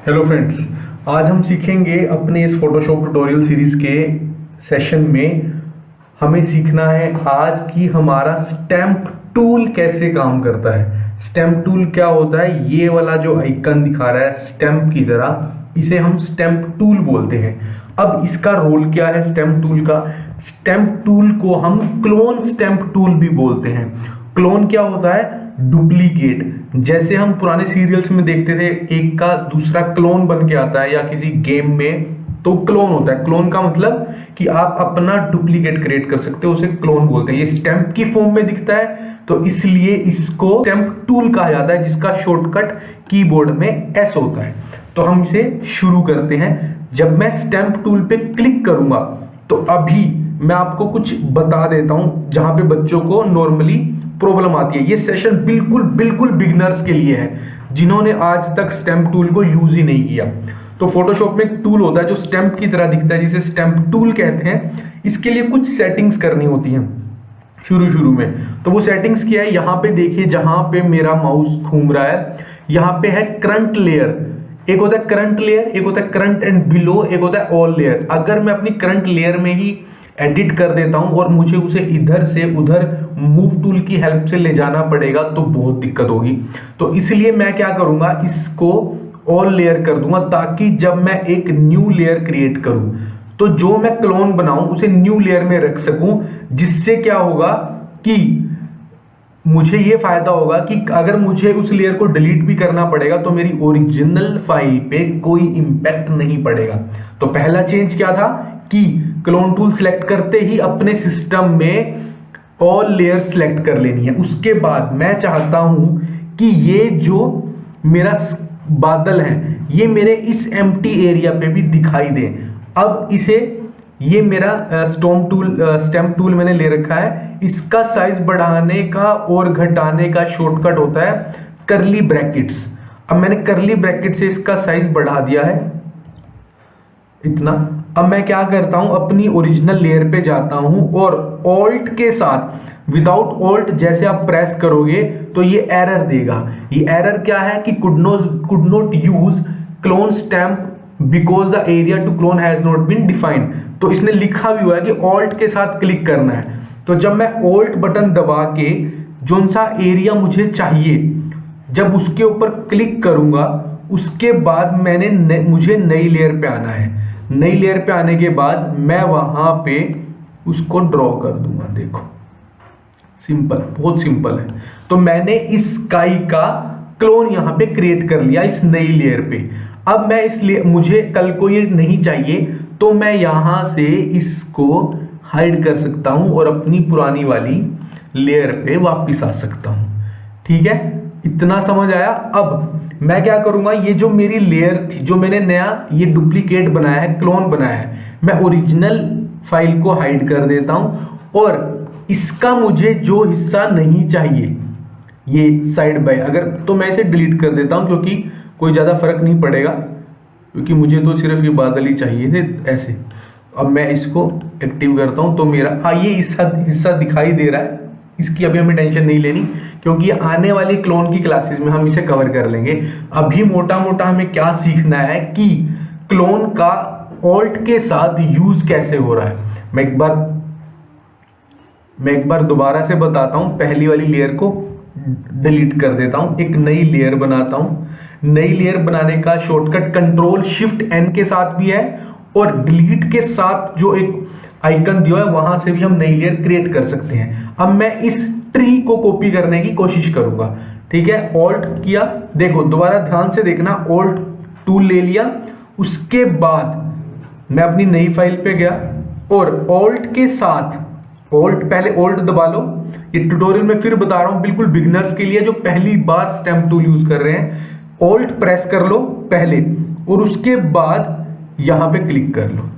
Hello friends, आज हम सीखेंगे अपने इस फोटोशॉप ट्यूटोरियल सीरीज के सेशन में हमें सीखना है आज कि हमारा स्टैम्प टूल कैसे काम करता है। स्टैम्प टूल क्या होता है? ये वाला जो आइकन दिखा रहा है स्टैम्प की तरह, इसे हम स्टैम्प टूल बोलते हैं। अब इसका रोल क्या है स्टैम्प टूल का? स्टैम्प टूल को हम क्लोन स्टैम्प टूल भी बोलते हैं। क्लोन क्या होता है? डुप्लीकेट। जैसे हम पुराने सीरियल्स में देखते थे, एक का दूसरा क्लोन बन के आता है, या किसी गेम में तो क्लोन होता है। क्लोन का मतलब कि आप अपना डुप्लीकेट क्रिएट कर सकते हो, उसे क्लोन बोलते हैं। ये स्टैम्प की फॉर्म में दिखता है तो इसलिए इसको स्टैम्प टूल कहा जाता है, जिसका शॉर्टकट कीबोर्ड में एस होता है। तो हम इसे शुरू करते हैं। जब मैं स्टैम्प टूल पे क्लिक करूंगा तो अभी मैं आपको कुछ बता देता हूं जहां पे बच्चों को नॉर्मली प्रॉब्लम आती है। ये सेशन बिल्कुल बिगिनर्स के लिए है, जिन्होंने आज तक स्टैम्प टूल को यूज ही नहीं किया। तो फोटोशॉप में एक टूल होता है जो स्टैम्प की तरह दिखता है, जिसे स्टैम्प टूल कहते हैं। इसके लिए कुछ सेटिंग्स करनी होती हैं शुरू में। तो वो सेटिंग्स क्या है? यहाँ पे देखिए, जहां पे मेरा माउस घूम रहा है, यहाँ पे है करंट लेयर। एक होता है करंट लेयर, एक होता है करंट एंड बिलो, एक होता है ऑल लेयर। अगर मैं अपनी करंट लेयर में ही एडिट कर देता हूं और मुझे उसे इधर से उधर मूव टूल की हेल्प से ले जाना पड़ेगा तो बहुत दिक्कत होगी। तो इसलिए मैं क्या करूंगा, इसको ऑल लेयर कर दूंगा, ताकि जब मैं एक न्यू लेयर क्रिएट करूं तो जो मैं क्लोन बनाऊं उसे न्यू लेयर में रख सकूं। जिससे क्या होगा कि मुझे ये फायदा होगा कि अगर मुझे उस लेयर को डिलीट भी करना पड़ेगा तो मेरी ओरिजिनल फाइल पे कोई इंपैक्ट नहीं पड़ेगा। तो पहला चेंज क्या था कि क्लोन टूल सिलेक्ट करते ही अपने सिस्टम में ऑल लेयर सिलेक्ट कर लेनी है। उसके बाद मैं चाहता हूं कि ये जो मेरा बादल है ये मेरे इस एम्प्टी एरिया पे भी दिखाई दे। अब इसे, ये मेरा स्टैम्प टूल मैंने ले रखा है, इसका साइज बढ़ाने का और घटाने का शॉर्टकट होता है करली ब्रैकेट्स। अब मैंने करली ब्रैकेट से इसका साइज बढ़ा दिया है इतना। अब मैं क्या करता हूं, अपनी ओरिजिनल लेयर पे जाता हूं और ऑल्ट के साथ, विदाउट ऑल्ट जैसे आप प्रेस करोगे तो ये एरर देगा। ये एरर क्या है कि could not use clone stamp because the area to clone has not been defined. तो इसने लिखा भी हुआ है कि ऑल्ट के साथ क्लिक करना है। तो जब मैं ऑल्ट बटन दबा के जो सा एरिया मुझे चाहिए, जब उसके ऊपर क्लिक करूंगा उसके बाद मुझे नई लेयर पे आना है। नई लेयर पे आने के बाद मैं वहां पे उसको ड्रॉ कर दूंगा। देखो, सिंपल, बहुत सिंपल है। तो मैंने इस स्काई का क्लोन यहां पे क्रिएट कर लिया इस नई लेयर पे। अब मैं इसलिए, मुझे कल को ये नहीं चाहिए तो मैं यहां से इसको हाइड कर सकता हूं और अपनी पुरानी वाली लेयर पे वापस आ सकता हूं। ठीक है, इतना समझ आया? अब मैं क्या करूंगा, ये जो मेरी लेयर थी, जो मैंने नया ये डुप्लीकेट बनाया है, क्लोन बनाया है, मैं ओरिजिनल फाइल को हाइड कर देता हूं और इसका मुझे जो हिस्सा नहीं चाहिए, ये साइड बाय, अगर तो मैं इसे डिलीट कर देता हूं, क्योंकि कोई ज्यादा फर्क नहीं पड़ेगा, क्योंकि मुझे तो सिर्फ ये बादल ही चाहिए थे ऐसे। अब मैं इसको एक्टिव करता हूं तो मेरा, हाँ, ये हिस्सा दिखाई दे रहा है। इसकी अभी हमें टेंशन नहीं लेनी, क्योंकि आने वाली क्लोन की क्लासेस में हम इसे कवर कर लेंगे। अभी मोटा मोटा हमें क्या सीखना है कि क्लोन का ऑल्ट के साथ यूज कैसे हो रहा है। मैं एक बार दोबारा से बताता हूं। पहली वाली लेयर को डिलीट कर देता हूं, एक नई लेयर बनाता हूं। नई लेयर बनाने का शॉर्टकट कंट्रोल शिफ्ट एन के साथ भी है, और डिलीट के साथ जो एक आइकन दिया है वहां से भी हम नई लेयर क्रिएट कर सकते हैं। अब मैं इस ट्री को कॉपी करने की कोशिश करूंगा। ठीक है, ऑल्ट किया, देखो दोबारा ध्यान से देखना, ऑल्ट टूल ले लिया। उसके बाद मैं अपनी नई फाइल पे गया और ऑल्ट के साथ, ऑल्ट, पहले ऑल्ट दबा लो। ये ट्यूटोरियल में फिर बता रहा हूं, बिल्कुल बिगिनर्स के लिए जो पहली बार स्टैम्प टूल यूज कर रहे हैं। ऑल्ट प्रेस कर लो पहले और उसके बाद यहां पे क्लिक कर लो,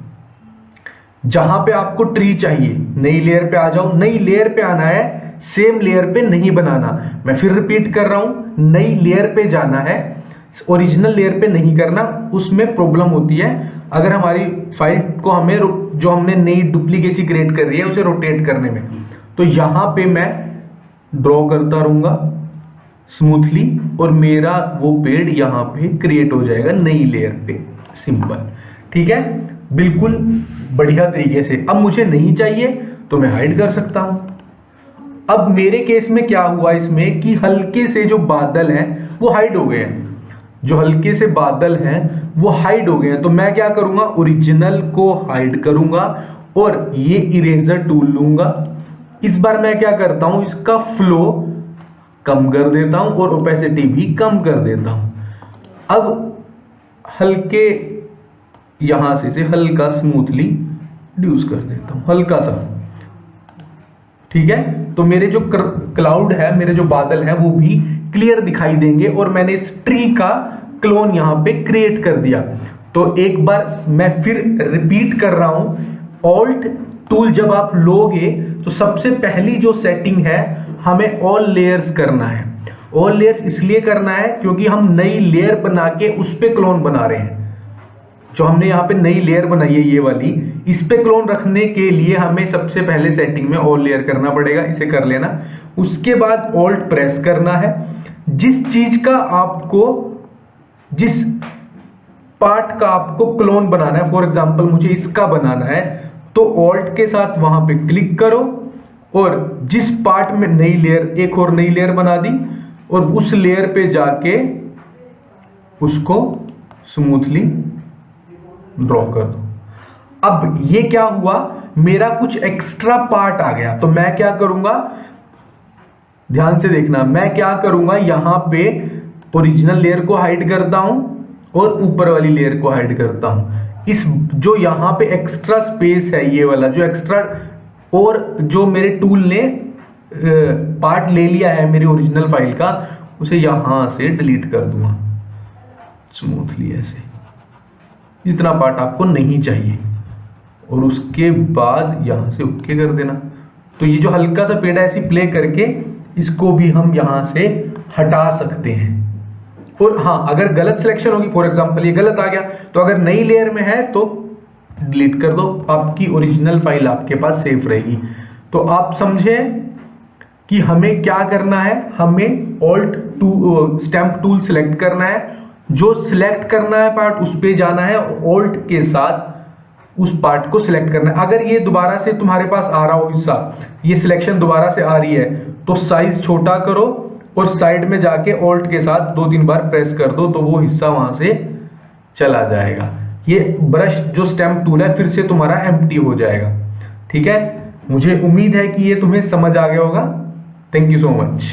जहां पे आपको ट्री चाहिए। नई लेयर पे आ जाओ, नई लेयर पे आना है, सेम लेयर पे नहीं बनाना। मैं फिर रिपीट कर रहा हूं, नई लेयर पे जाना है, ओरिजिनल लेयर पे नहीं करना, उसमें प्रॉब्लम होती है। अगर हमारी फाइल को हमें, जो हमने नई डुप्लीकेसी क्रिएट कर रही है, उसे रोटेट करने में। तो यहां पे मैं ड्रॉ करता रहूंगा स्मूथली और मेरा वो पेड़ यहाँ पे क्रिएट हो जाएगा नई लेयर पे। सिंपल, ठीक है, बिल्कुल बढ़िया तरीके से। अब मुझे नहीं चाहिए तो मैं हाइड कर सकता हूं। अब मेरे केस में क्या हुआ इसमें कि हल्के से जो बादल हैं वो हाइड हो गए हैं, जो हल्के से बादल हैं वो हाइड हो गए हैं। तो मैं क्या करूंगा, ओरिजिनल को हाइड करूंगा और ये इरेजर टूल लूंगा। इस बार मैं क्या करता हूं, इसका फ्लो कम कर देता हूं और ओपेसिटी भी कम कर देता हूं। अब हल्के यहां से हल्का स्मूथली रिड्यूस कर देता हूं, हल्का सा, ठीक है। तो मेरे जो क्लाउड है, मेरे जो बादल है वो भी क्लियर दिखाई देंगे और मैंने इस ट्री का क्लोन यहां पे क्रिएट कर दिया। तो एक बार मैं फिर रिपीट कर रहा हूं, ऑल्ट टूल जब आप लोगे तो सबसे पहली जो सेटिंग है हमें ऑल लेयर्स करना है। ऑल लेयर्स इसलिए करना है क्योंकि हम नई लेयर बना के उस पे क्लोन बना रहे हैं। जो हमने यहाँ पे नई लेयर बनाई है ये वाली, इस पे क्लोन रखने के लिए हमें सबसे पहले सेटिंग में ऑल लेयर करना पड़ेगा, इसे कर लेना। उसके बाद ऑल्ट प्रेस करना है। जिस चीज का आपको, जिस पार्ट का आपको क्लोन बनाना है, फॉर एग्जांपल मुझे इसका बनाना है, तो ऑल्ट के साथ वहां पे क्लिक करो और जिस पार्ट में नई लेयर, एक और नई लेयर बना दी और उस लेयर पे जाके उसको स्मूथली ड्रॉ कर दो। अब ये क्या हुआ, मेरा कुछ एक्स्ट्रा पार्ट आ गया। तो मैं क्या करूंगा, ध्यान से देखना, मैं क्या करूंगा, यहां पे ओरिजिनल लेयर को हाइड करता हूं और ऊपर वाली लेयर को हाइड करता हूं। इस जो यहां पे एक्स्ट्रा स्पेस है, ये वाला जो एक्स्ट्रा, और जो मेरे टूल ने पार्ट ले लिया है मेरी ओरिजिनल फाइल का, उसे यहां से डिलीट कर दूंगा स्मूथली ऐसे, जितना पार्ट आपको नहीं चाहिए, और उसके बाद यहां से ओके कर देना। तो ये जो हल्का सा पेड़ है ऐसे प्ले करके इसको भी हम यहां से हटा सकते हैं। और हाँ, अगर गलत सिलेक्शन होगी, फॉर एग्जांपल ये गलत आ गया, तो अगर नई लेयर में है तो डिलीट कर दो, आपकी ओरिजिनल फाइल आपके पास सेफ रहेगी। तो आप समझे कि हमें क्या करना है, हमें ऑल्ट स्टैम्प टूल सिलेक्ट करना है, जो सिलेक्ट करना है पार्ट उस पे जाना है, ऑल्ट के साथ उस पार्ट को सिलेक्ट करना है। अगर ये दोबारा से तुम्हारे पास आ रहा हो हिस्सा, ये सिलेक्शन दोबारा से आ रही है, तो साइज छोटा करो और साइड में जाके ऑल्ट के साथ 2-3 बार प्रेस कर दो, तो वो हिस्सा वहां से चला जाएगा। ये ब्रश जो स्टैम्प टूल है फिर से तुम्हारा एम्प्टी हो जाएगा, ठीक है। मुझे उम्मीद है कि ये तुम्हें समझ आ गया होगा। Thank you so much.